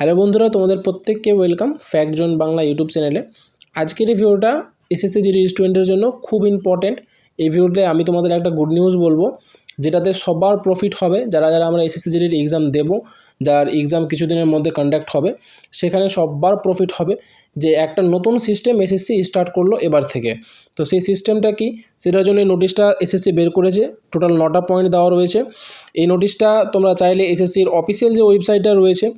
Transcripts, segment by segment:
Hello বন্ধুরা, তোমাদের প্রত্যেককে welcome fact zone Bangla YouTube চ্যানেলে। আজকের এই ভিডিওটা এসএসসি জিডি স্টুডেন্টের জন্য খুব ইম্পর্টেন্ট। এই ভিডিওতে আমি তোমাদের একটা গুড নিউজ বলবো, যেটাতে সবার প্রফিট হবে। যারা যারা আমরা এসএসসি জিডির এক্সাম দেবো, যার এক্সাম কিছুদিনের মধ্যে কন্ডাক্ট হবে, সেখানে সবার প্রফিট হবে যে একটা নতুন সিস্টেম এসএসসি স্টার্ট করলো এবার থেকে। তো সেই সিস্টেমটা কি, সেটার জন্য এই নোটিশটা এসএসসি বের করেছে। টোটাল 9টা পয়েন্ট দেওয়া রয়েছে। এই নোটিশটা তোমরা চাইলে এসএসসির অফিসিয়াল যে ওয়েবসাইটটা রয়েছে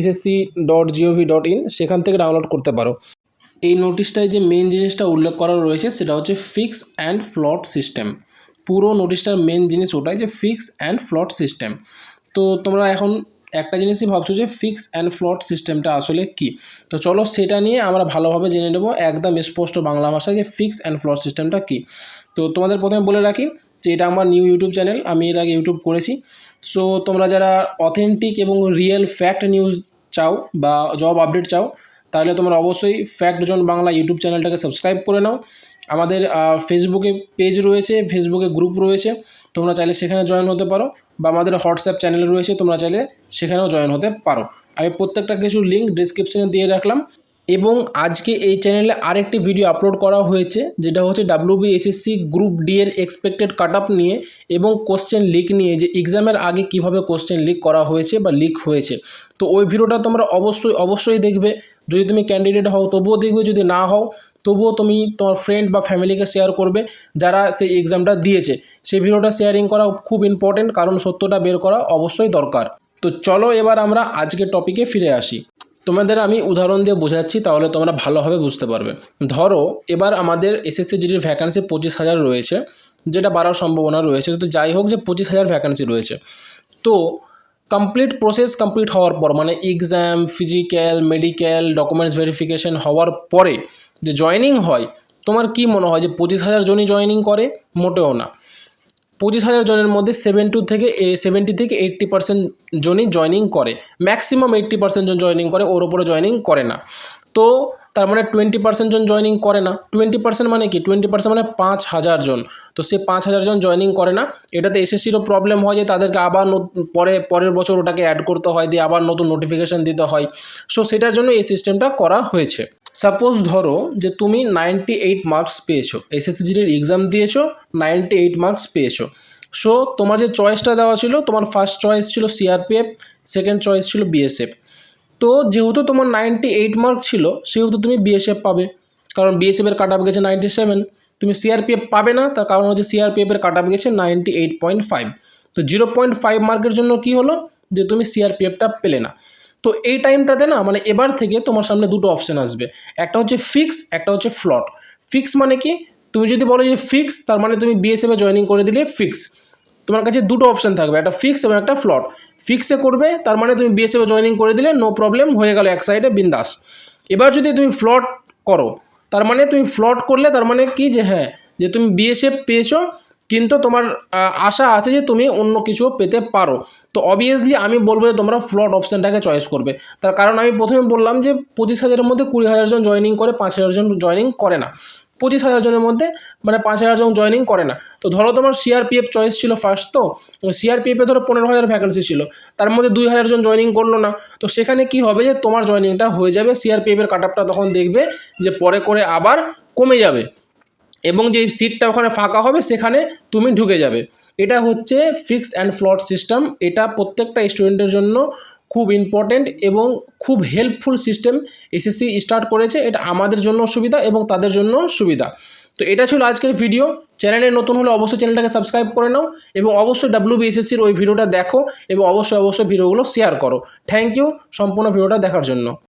ssc.gov.in সেখান থেকে ডাউনলোড করতে পারো। এই নোটিশটায় যে মেন জিনিসটা উল্লেখ করা রয়েছে সেটা হচ্ছে ফিক্স অ্যান্ড ফ্লট সিস্টেম। পুরো নোটিশটার মেন জিনিস ওটাই যে ফিক্স অ্যান্ড ফ্লট সিস্টেম। তো তোমরা এখন একটা জিনিসই ভাবছো যে ফিক্স অ্যান্ড ফ্লট সিস্টেমটা আসলে কি। তো চলো সেটা নিয়ে আমরা ভালোভাবে জেনে নেব একদম স্পষ্ট বাংলা ভাষায় যে ফিক্স অ্যান্ড ফ্লট সিস্টেমটা কি। তো তোমাদের প্রথমে বলে রাখি যে এটা আমার নিউ ইউটিউব চ্যানেল, আমি এর আগে ইউটিউব করেছি। সো তোমরা যারা অথেন্টিক এবং রিয়েল ফ্যাক্ট নিউজ চাও বা জব আপডেট চাও, তাহলে তোমরা অবশ্যই ফ্যাক্ট জোন বাংলা ইউটিউব চ্যানেলটাকে সাবস্ক্রাইব করে নাও। আমাদের ফেসবুকে পেজ রয়েছে, ফেসবুকে গ্রুপ রয়েছে, তোমরা চাইলে সেখানে জয়েন হতে পারো, বা আমাদের হোয়াটসঅ্যাপ চ্যানেল রয়েছে, তোমরা চাইলে সেখানেও জয়েন হতে পারো। আমি প্রত্যেকটা কিছু লিঙ্ক ডিসক্রিপশানে দিয়ে রাখলাম। এবং আজকে এই চ্যানেলে আরেকটি ভিডিও আপলোড করা হয়েছে, যেটা হচ্ছে WBSSC গ্রুপ ডি এর এক্সপেক্টেড কাট আপ নিয়ে এবং কোশ্চেন লিক নিয়ে, যে এক্সামের আগে কিভাবে কোশ্চেন লিক করা হয়েছে বা লিক হয়েছে। তো ওই ভিডিওটা তোমরা অবশ্যই দেখবে। যদি তুমি ক্যান্ডিডেট হও তবুও দেখবে, যদি না হও তবুও তুমি তোমার ফ্রেন্ড বা ফ্যামিলিকে শেয়ার করবে যারা সেই এক্সামটা দিয়েছে। সেই ভিডিওটা শেয়ারিং করা খুব ইম্পর্টেন্ট, কারণ সত্যটা বের করা অবশ্যই দরকার। তো চলো এবার আমরা আজকের টপিকে ফিরে আসি। তোমাদের আমি উদাহরণ দিয়ে বোঝাচ্ছি, তাহলে তোমরা ভালোভাবে বুঝতে পারবে। ধরো এবার আমাদের এসএসসি জিডির ভ্যাকান্সি 25,000 রয়েছে, যেটা বাড়ার সম্ভাবনা রয়েছে। তো যাই হোক, যে 25,000 ভ্যাকান্সি রয়েছে, তো প্রসেস কমপ্লিট হওয়ার পর, মানে exam, physical, medical, documents verification হওয়ার পরে যে জয়েনিং হয়, তোমার কি মনে হয় যে 25,000 জনই জয়েনিং করে? মোটেও না। 25,000 জনের মধ্যে 70 থেকে 80% জনই জয়েনিং করে। ম্যাক্সিমাম 80% জন জয়েনিং করে, ওর ওপরে জয়েনিং করে না। তো তার মানে 20% জন জয়েনিং করে না। 20% মানে কি? 20% মানে 5,000 জন। তো সে 5,000 জন জয়েনিং করে না। এটাতে এসএসসিরও প্রবলেম হয় যে তাদেরকে আবার পরের বছর ওটাকে অ্যাড করতে হয়, দিয়ে আবার নতুন নোটিফিকেশান দিতে হয়। সো সেটার জন্য এই সিস্টেমটা করা হয়েছে। সাপোজ ধরো যে তুমি 98 মার্কস পেয়েছো, এসএসসি জিডির এক্সাম দিয়েছো, 98 মার্কস পেয়েছো। সো তোমার যে চয়েসটা দেওয়া ছিল, তোমার ফার্স্ট চয়েস ছিল সিআরপিএফ, সেকেন্ড চয়েস ছিল বিএসএফ। তো যেহেতু তোমার 98 মার্ক ছিল, সেহেতু তুমি বিএসএফ পাবে, কারণ বিএসএফের কাট আপ গেছে 97। তুমি সিআরপিএফ পাবে না, তার কারণ হচ্ছে সিআরপিএফের কাট আপ গেছে 98.5। তো 0.5 মার্কের জন্য কি হলো, যে তুমি সিআরপিএফটা পেলে না। তো এই টাইমটাতে না, মানে এবার থেকে তোমার সামনে দুটো অপশান আসবে, একটা হচ্ছে ফিক্স, একটা হচ্ছে ফ্লট। ফিক্স মানে কি? তুমি যদি বলো যে ফিক্স, তার মানে তুমি বিএসএফে জয়েনিং করে দিলে ফিক্স। তোমার কাছে দুটো অপশান থাকবে, একটা ফিক্স এবং একটা ফ্লট। ফিক্সে করবে, তার মানে তুমি বিএসএফে জয়েনিং করে দিলে নো প্রবলেম, হয়ে গেল এক সাইডে বিন্দাস। এবার যদি তুমি ফ্লট করো, তার মানে তুমি ফ্লট করলে তার মানে কি, যে হ্যাঁ, যে তুমি বিএসএফ পেয়েছো, কিন্তু তোমার আশা আছে যে তুমি অন্য কিছু পেতে পারো। তো অবভিয়াসলি আমি বলবো যে তোমরা ফ্লট অপশানটাকে চয়েস করবে। তার কারণ আমি প্রথমে বললাম যে 25,000-এর মধ্যে 20,000 জন জয়েনিং করে, 5,000 জন জয়েনিং করে না। 25,000 জনের মধ্যে মানে 5,000 জন জয়েনিং করে না। তো ধরো তোমার সিআরপিএফ চয়েস ছিল ফার্স্ট, তো সিআরপিএফে ধরো 15,000 ভ্যাকেন্সি ছিল, তার মধ্যে 2,000 জন জয়েনিং করলো না। তো সেখানে কি হবে, যে তোমার জয়েনিংটা হয়ে যাবে, সিআরপিএফের কাট আপটা তখন দেখবে যে পরে করে আবার কমে যাবে, এবং যেই সিটটা ওখানে ফাঁকা হবে সেখানে তুমি ঢুকে যাবে। এটা হচ্ছে ফিক্স অ্যান্ড ফ্লট সিস্টেম। এটা প্রত্যেকটা স্টুডেন্টের জন্য খুব ইম্পর্টেন্ট এবং খুব হেল্পফুল সিস্টেম এসএসসি স্টার্ট করেছে। এটা আমাদের জন্য সুবিধা এবং তাদের জন্য সুবিধা। তো এটা ছিল আজকের ভিডিও। চ্যানেলে নতুন হলে অবশ্যই চ্যানেলটাকে সাবস্ক্রাইব করে নাও, এবং অবশ্যই WBSSCর ওই ভিডিওটা দেখো, এবং অবশ্যই ভিডিওগুলো শেয়ার করো। থ্যাংক ইউ সম্পূর্ণ ভিডিওটা দেখার জন্য।